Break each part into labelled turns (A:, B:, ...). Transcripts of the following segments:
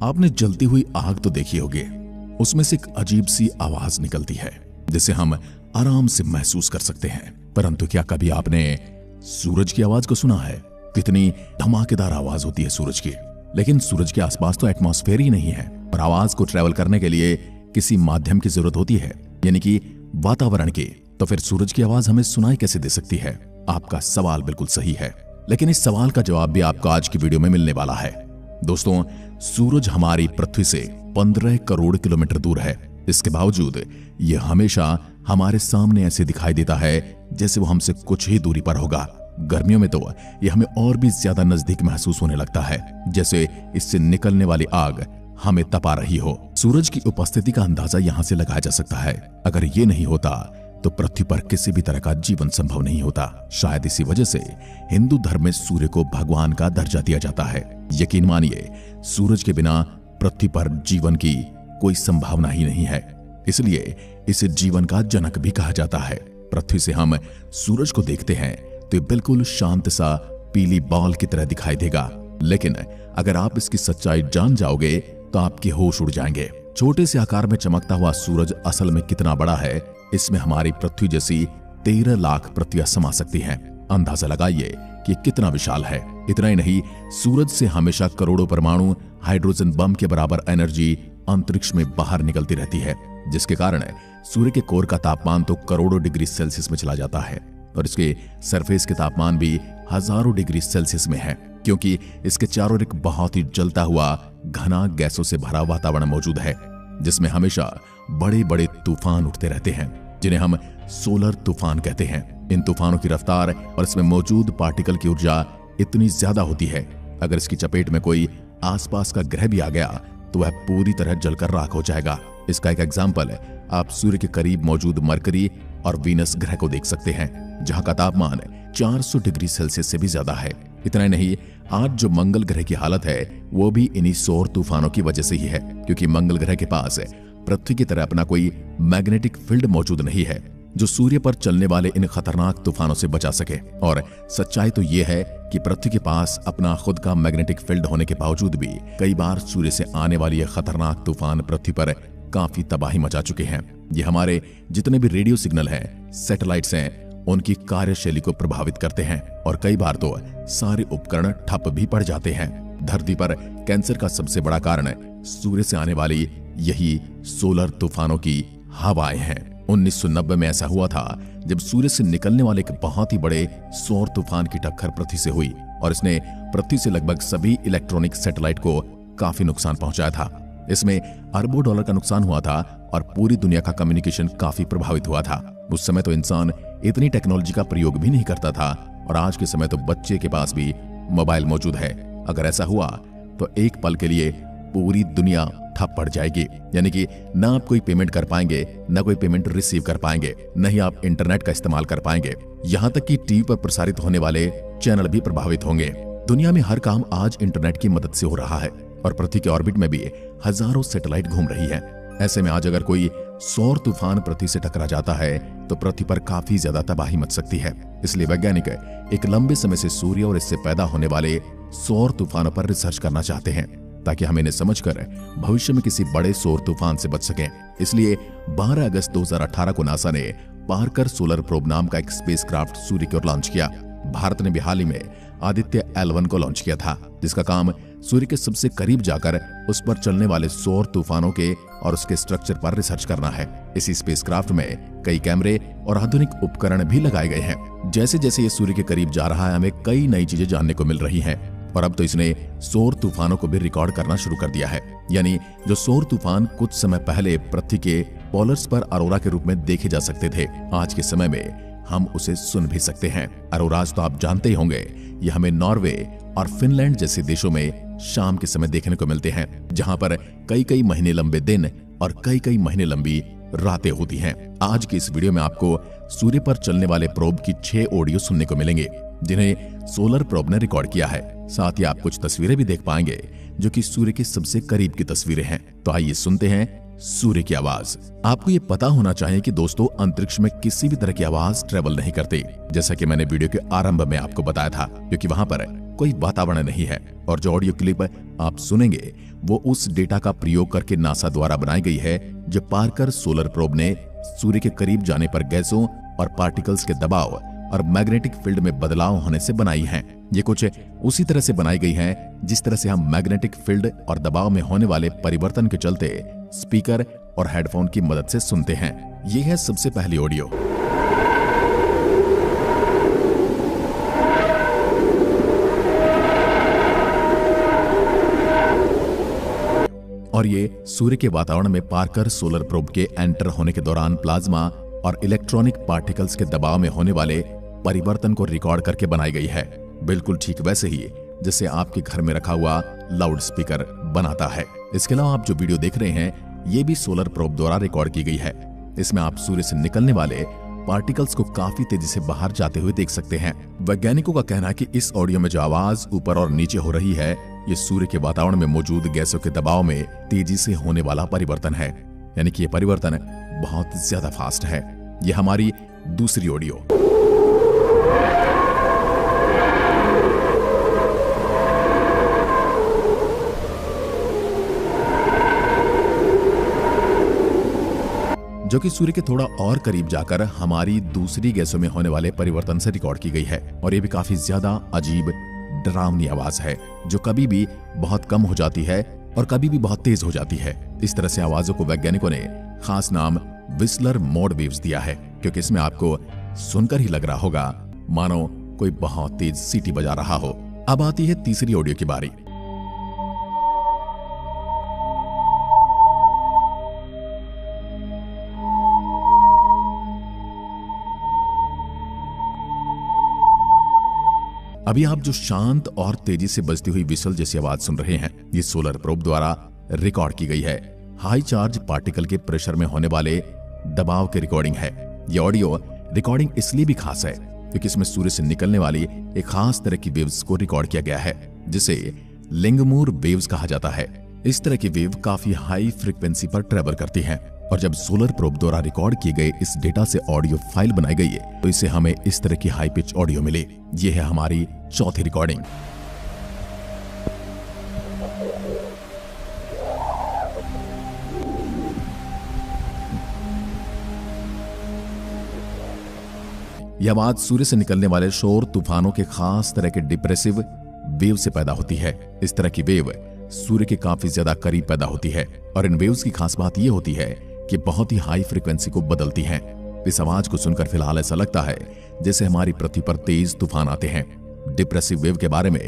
A: आपने जलती हुई आग तो देखी होगी, उसमें से एक अजीब सी आवाज निकलती है जिसे हम आराम से महसूस कर सकते हैं। परंतु क्या कभी आपने सूरज की आवाज को सुना है? कितनी धमाकेदार आवाज होती है सूरज की। लेकिन सूरज के आसपास तो एटमॉस्फेयर ही नहीं है और आवाज को ट्रेवल करने के लिए किसी माध्यम की जरूरत होती है, यानी कि वातावरण की। तो फिर सूरज की आवाज हमें सुनाई कैसे दे सकती है? आपका सवाल बिल्कुल सही है, लेकिन इस सवाल का जवाब भी आपको आज की वीडियो में मिलने वाला है। दोस्तों, सूरज हमारी पृथ्वी से 15 करोड़ किलोमीटर दूर है। इसके बावजूद यह हमेशा हमारे सामने ऐसे दिखाई देता है जैसे वो हमसे कुछ ही दूरी पर होगा। गर्मियों में तो यह हमें और भी ज्यादा नजदीक महसूस होने लगता है, जैसे इससे निकलने वाली आग हमें तपा रही हो। सूरज की उपस्थिति का अंदाजा यहां से लगाया जा सकता है। अगर ये नहीं होता तो पृथ्वी पर किसी भी तरह का जीवन संभव नहीं होता। शायद इसी वजह से हिंदू धर्म में सूर्य को भगवान का दर्जा दिया जाता है। यकीन मानिए, सूरज के बिना पृथ्वी पर जीवन की कोई संभावना ही नहीं है, इसलिए इसे जीवन का जनक भी कहा जाता है। पृथ्वी से हम सूरज को देखते हैं तो ये बिल्कुल शांत सा पीली बॉल की तरह दिखाई देगा, लेकिन अगर आप इसकी सच्चाई जान जाओगे तो आपके होश उड़ जाएंगे। छोटे से आकार में चमकता हुआ सूरज असल में कितना बड़ा है, इसमें हमारी पृथ्वी जैसी 13 लाख पृथ्वियां समा सकती हैं। अंदाजा लगाइए कि कितना विशाल है। इतना ही नहीं, सूरज से हमेशा करोड़ों परमाणु हाइड्रोजन बम के बराबर एनर्जी अंतरिक्ष में बाहर निकलती रहती है, जिसके कारण सूर्य के कोर का तापमान तो करोड़ों डिग्री सेल्सियस में चला जाता है और इसके सरफेस के तापमान भी हजारों डिग्री सेल्सियस में है, क्योंकि इसके चारों ओर एक बहुत ही जलता हुआ घना गैसों से भरा वातावरण मौजूद है, जिसमें हमेशा बड़े बड़े तूफान उठते रहते हैं, जिन्हें हम सोलर तूफान कहते हैं। इन तूफानों की रफ्तार और इसमें मौजूद पार्टिकल की ऊर्जा इतनी ज्यादा होती है, अगर इसकी चपेट में कोई आसपास का ग्रह भी आ गया तो वह पूरी तरह जलकर राख हो जाएगा। इसका एक एग्जाम्पल आप सूर्य के करीब मौजूद मरकरी और वीनस ग्रह को देख सकते हैं, जहां का तापमान 400 डिग्री सेल्सियस से भी ज्यादा है। इतना ही नहीं, आज जो मंगल ग्रह की हालत है वो भी इन्हीं सौर तूफानों की वजह से ही है, क्योंकि मंगल ग्रह के पास पृथ्वी की तरह अपना कोई मैग्नेटिक फील्ड मौजूद नहीं है जो सूर्य पर चलने वाले इन खतरनाक तूफानों से बचा सके। और सच्चाई तो यह है कि पृथ्वी के पास अपना खुद का मैग्नेटिक फील्ड होने के बावजूद भी कई बार सूर्य से आने वाली ये खतरनाक तूफान पृथ्वी पर काफी तबाही मचा चुके हैं। ये हमारे जितने भी रेडियो सिग्नल हैं, सैटेलाइट्स हैं, उनकी कार्यशैली को प्रभावित करते हैं और कई बार तो सारे उपकरण ठप भी पड़ जाते हैं। धरती पर कैंसर का सबसे बड़ा कारण सूर्य से आने वाली यही सोलर तूफानों की हवाएं हैं। 1990 में ऐसा हुआ था जब सूर्य से निकलने वाले एक बहुत ही बड़े सौर तूफान की टक्कर पृथ्वी से हुई और इसने पृथ्वी से लगभग सभी इलेक्ट्रॉनिक सैटेलाइट को काफी नुकसान पहुंचाया था। इसमें अरबों डॉलर का नुकसान हुआ था और पूरी दुनिया का कम्युनिकेशन काफी प्रभावित हुआ था। उस समय तो इंसान इतनी टेक्नोलॉजी का प्रयोग भी नहीं करता था और आज के समय तो बच्चे के पास भी मोबाइल मौजूद है। अगर ऐसा हुआ तो एक पल के लिए पूरी दुनिया ठप पड़ जाएगी, यानी कि ना आप कोई पेमेंट कर पाएंगे, ना कोई पेमेंट रिसीव कर पाएंगे, न ही आप इंटरनेट का इस्तेमाल कर पाएंगे। यहाँ तक कि टीवी पर प्रसारित होने वाले चैनल भी प्रभावित होंगे। दुनिया में हर काम आज इंटरनेट की मदद से हो रहा है और पृथ्वी के ऑर्बिट में भी हजारों सैटेलाइट घूम रही है। ऐसे में आज अगर कोई सौर तूफान पृथ्वी से टकरा जाता है तो पृथ्वी पर काफी ज्यादा तबाही मच सकती है। इसलिए वैज्ञानिक एक लंबे समय से सूर्य और इससे पैदा होने वाले सौर तूफानों पर रिसर्च करना चाहते हैं, ताकि हम इन्हें समझकर भविष्य में किसी बड़े सौर तूफान से बच सकें। इसलिए 12 अगस्त 2018 को नासा ने पार्कर सोलर प्रोब नाम का एक स्पेसक्राफ्ट सूर्य की ओर लॉन्च किया। भारत ने भी हाल ही में आदित्य L1 को लॉन्च किया था, जिसका काम सूर्य के सबसे करीब जाकर उस पर चलने वाले सौर तूफानों के और उसके स्ट्रक्चर पर रिसर्च करना है। इसी स्पेसक्राफ्ट में कई कैमरे और आधुनिक उपकरण भी लगाए गए हैं। जैसे जैसे ये सूर्य के करीब जा रहा है, हमें कई नई चीजें जानने को मिल रही हैं और अब तो इसने सौर तूफानों को भी रिकॉर्ड करना शुरू कर दिया है। यानी जो सौर तूफान कुछ समय पहले पृथ्वी के पोलर्स पर अरोरा के रूप में देखे जा सकते थे, आज के समय में हम उसे सुन भी सकते हैं। अरोराज तो आप जानते ही होंगे, ये हमें नॉर्वे और फिनलैंड जैसे देशों में शाम के समय देखने को मिलते हैं, जहां पर कई कई महीने लंबे दिन और कई कई महीने लंबी रातें होती हैं। आज की इस वीडियो में आपको सूर्य पर चलने वाले प्रोब की 6 ऑडियो सुनने को मिलेंगे, जिन्हें सोलर प्रोब ने रिकॉर्ड किया है। साथ ही आप कुछ तस्वीरें भी देख पाएंगे जो कि सूर्य के सबसे करीब की तस्वीरें हैं। तो आइए सुनते हैं सूर्य की आवाज। आपको ये पता होना चाहिए कि दोस्तों, अंतरिक्ष में किसी भी तरह की आवाज ट्रेवल नहीं करती, जैसा कि मैंने वीडियो के आरंभ में आपको बताया था, क्योंकि वहां पर कोई वातावरण नहीं है। और जो ऑडियो क्लिप आप सुनेंगे वो उस डेटा का प्रयोग करके नासा द्वारा बनाई गई है जो पार्कर सोलर प्रोब ने सूर्य के करीब जाने पर गैसों और पार्टिकल्स के दबाव और मैग्नेटिक फील्ड में बदलाव होने से बनाई हैं। ये कुछ उसी तरह से बनाई गई हैं जिस तरह से हम मैग्नेटिक फील्ड और दबाव में होने वाले परिवर्तन के चलते स्पीकर और हेडफोन की मदद से सुनते हैं। ये है सबसे पहली ऑडियो। और ये सूर्य के वातावरण में पार्कर सोलर प्रोब के एंटर होने के दौरान प्लाज्मा और इलेक्ट्रॉनिक पार्टिकल्स के दबाव में होने वाले परिवर्तन को रिकॉर्ड करके बनाई गई है, बिल्कुल ठीक वैसे ही जैसे आपके घर में रखा हुआ लाउड स्पीकर बनाता है। इसके अलावा आप जो वीडियो देख रहे हैं ये भी सोलर प्रोब द्वारा रिकॉर्ड की गई है। इसमें आप सूर्य से निकलने वाले पार्टिकल्स को काफी तेजी से बाहर जाते हुए देख सकते हैं। वैज्ञानिकों का कहना है कि इस ऑडियो में जो आवाज ऊपर और नीचे हो रही है ये सूर्य के वातावरण में मौजूद गैसों के दबाव में तेजी से होने वाला परिवर्तन है, यानी कि ये परिवर्तन बहुत ज्यादा फास्ट है। ये हमारी दूसरी ऑडियो। जो कि सूर्य के थोड़ा और करीब जाकर हमारी दूसरी गैसों में होने वाले परिवर्तन से रिकॉर्ड की गई है। और ये भी काफी ज्यादा अजीब डरावनी आवाज है जो कभी भी बहुत कम हो जाती है और कभी भी बहुत तेज हो जाती है। इस तरह से आवाजों को वैज्ञानिकों ने खास नाम विस्लर मोड वेव्स दिया है, क्योंकि इसमें आपको सुनकर ही लग रहा होगा मानो कोई बहुत तेज सीटी बजा रहा हो। अब आती है तीसरी ऑडियो की बारी। अभी आप जो शांत और तेजी से बजती हुई विसल जैसी आवाज सुन रहे हैं ये सोलर प्रोब द्वारा रिकॉर्ड की गई है। हाई चार्ज पार्टिकल के प्रेशर में होने वाले दबाव की रिकॉर्डिंग है। ये ऑडियो रिकॉर्डिंग इसलिए भी खास है क्योंकि इसमें सूर्य से निकलने वाली एक खास तरह की वेव्स को रिकॉर्ड किया गया है जिसे लिंगमूर वेव्स कहा जाता है। इस तरह की वेव काफी हाई फ्रीक्वेंसी पर ट्रेवल करती हैं और जब सोलर प्रोब द्वारा रिकॉर्ड किए गए इस डेटा से ऑडियो फाइल बनाई गई है तो इसे हमें इस तरह की हाई पिच ऑडियो मिली। ये है हमारी चौथी रिकॉर्डिंग। यह आवाज सूर्य से निकलने वाले शोर तूफानों के खास तरह के डिप्रेसिव वेव से पैदा होती है। इस तरह की वेव सूर्य के काफी ज्यादा करीब पैदा होती है और इन वेव्स की खास बात यह होती है कि बहुत ही हाई फ्रीक्वेंसी को बदलती हैं। इस आवाज को सुनकर फिलहाल ऐसा लगता है जैसे हमारी पृथ्वी पर तेज तूफान आते हैं। डिप्रेसिव वेव के बारे में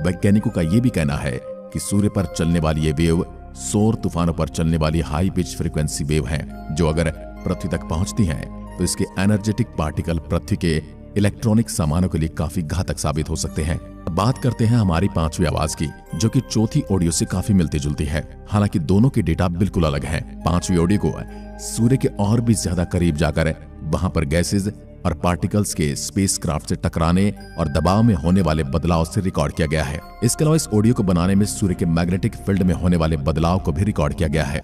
A: वैज्ञानिकों का यह भी कहना है कि सूर्य पर चलने वाली ये वेव सौर तूफानों पर चलने वाली हाई पिच फ्रीक्वेंसी वेव हैं, जो अगर पृथ्वी तक पहुंचती हैं तो इसके एनर्जेटिक पार्टिकल पृथ्वी के इलेक्ट्रॉनिक सामानों के लिए काफी घातक साबित हो सकते हैं। बात करते हैं हमारी पांचवी आवाज की, जो कि चौथी ऑडियो से काफी मिलती जुलती है। हालांकि दोनों के डेटा बिल्कुल अलग हैं। पांचवी ऑडियो को सूर्य के और भी ज्यादा करीब जाकर वहां पर गैसेज और पार्टिकल्स के स्पेसक्राफ्ट से टकराने और दबाव में होने वाले बदलाव से रिकॉर्ड किया गया है। इसके अलावा इस ऑडियो को बनाने में सूर्य के मैग्नेटिक फील्ड में होने वाले बदलाव को भी रिकॉर्ड किया गया है।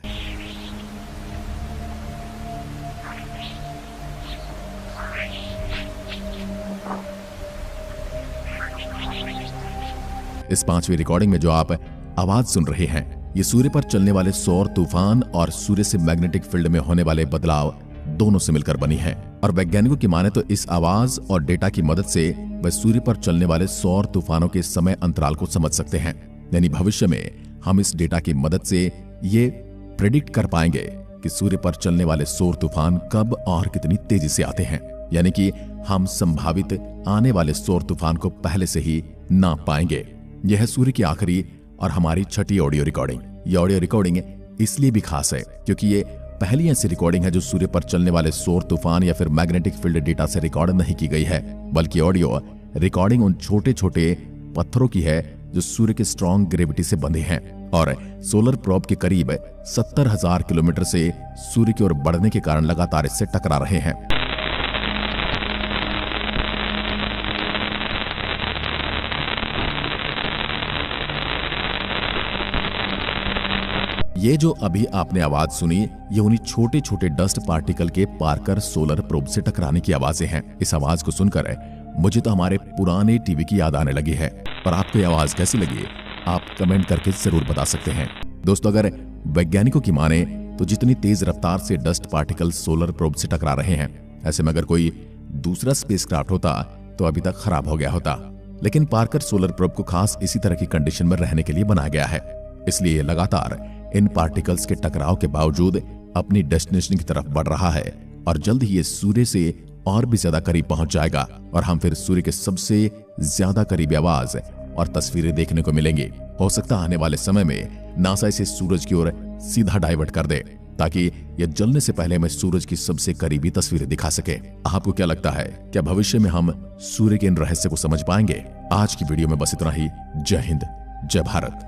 A: इस पांचवी रिकॉर्डिंग में जो आप आवाज सुन रहे हैं ये सूर्य पर चलने वाले सौर तूफान और सूर्य से मैग्नेटिक फील्ड में होने वाले बदलाव दोनों से मिलकर बनी है। और वैज्ञानिकों की माने तो इस आवाज और डेटा की मदद से वह सूर्य पर चलने वाले सौर तूफानों के समय अंतराल को समझ सकते हैं। यानी भविष्य में हम इस डेटा की मदद से ये प्रेडिक्ट कर पाएंगे कि सूर्य पर चलने वाले सौर तूफान कब और कितनी तेजी से आते हैं। यानी कि हम संभावित आने वाले सौर तूफान को पहले से ही नाप पाएंगे। यह है सूर्य की आखिरी और हमारी छठी ऑडियो रिकॉर्डिंग। यह ऑडियो रिकॉर्डिंग इसलिए भी खास है क्योंकि ये पहली ऐसी रिकॉर्डिंग है जो सूर्य पर चलने वाले सौर तूफान या फिर मैग्नेटिक फील्ड डेटा से रिकॉर्ड नहीं की गई है, बल्कि ऑडियो रिकॉर्डिंग उन छोटे छोटे पत्थरों की है जो सूर्य के स्ट्रॉन्ग ग्रेविटी से बंधे हैं और सोलर प्रोब के करीब 70,000 किलोमीटर से सूर्य की ओर बढ़ने के कारण लगातार इससे टकरा रहे हैं। ये जो अभी आपने आवाज सुनी ये उन्हीं छोटे छोटे डस्ट पार्टिकल के पार्कर सोलर प्रोब से टकराने की आवाजें हैं। इस आवाज को सुनकर मुझे तो हमारे पुराने टीवी की याद आने लगी है। और आपको ये आवाज कैसी लगी आप कमेंट करके जरूर बता सकते हैं। दोस्तों, अगर वैज्ञानिकों की माने तो जितनी तेज रफ्तार से डस्ट पार्टिकल सोलर प्रोब से टकरा रहे हैं, ऐसे में अगर कोई दूसरा स्पेसक्राफ्ट होता तो अभी तक खराब हो गया होता। लेकिन पार्कर सोलर प्रोब को खास इसी तरह की कंडीशन में रहने के लिए बनाया गया है, इसलिए लगातार इन पार्टिकल्स के टकराव के बावजूद अपनी डेस्टिनेशन की तरफ बढ़ रहा है और जल्द ही ये सूर्य से और भी ज्यादा करीब पहुंच जाएगा और हम फिर सूर्य के सबसे ज्यादा करीबी आवाज और तस्वीरें देखने को मिलेंगी। हो सकता है आने वाले समय में नासा इसे सूरज की ओर सीधा डाइवर्ट कर दे ताकि यह जलने से पहले हमें सूरज की सबसे करीबी तस्वीरें दिखा सके। आपको क्या लगता है, क्या भविष्य में हम सूर्य के इन रहस्य को समझ पाएंगे? आज की वीडियो में बस इतना ही। जय हिंद, जय भारत।